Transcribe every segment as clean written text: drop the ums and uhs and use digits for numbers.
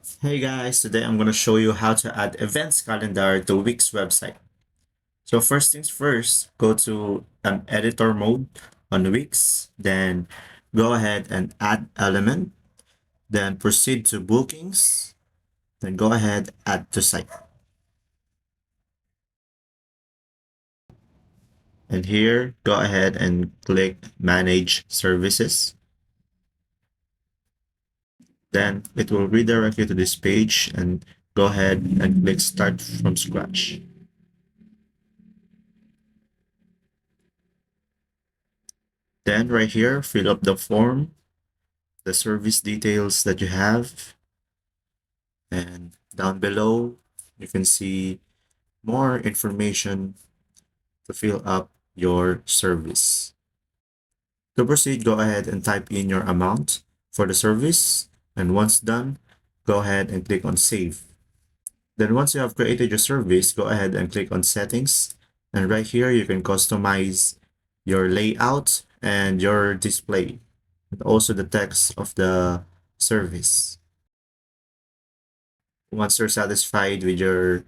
Hey guys, today I'm going to show you how to add events calendar to Wix website. So first things first, go to editor mode on Wix, then go ahead and add element, then proceed to bookings, then go ahead add to site. And here, go ahead and click manage services. Then it will redirect you to this page and go ahead and click start from scratch. Then right here, fill up the form, the service details that you have, and down below you can see more information to fill up your service. To proceed, go ahead and type in your amount for the service, and once done, go ahead and click on save. Then once you have created your service, go ahead and click on settings, and right here you can customize your layout and your display, and also the text of the service. Once you're satisfied with your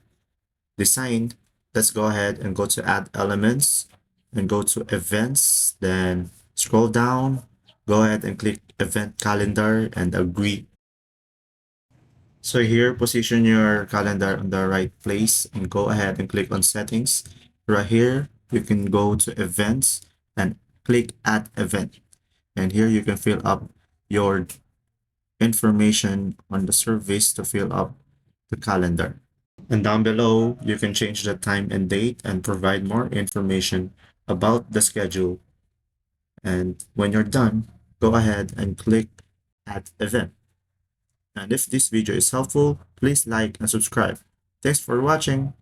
design, let's go ahead and go to add elements and go to events, then scroll down, go ahead and click event calendar and agree. So here, position your calendar on the right place and go ahead and click on settings. Right here, you can go to events and click add event. And here you can fill up your information on the service to fill up the calendar. And down below, you can change the time and date and provide more information about the schedule. And when you're done, go ahead and click Add Event. And if this video is helpful, please like and subscribe. Thanks for watching.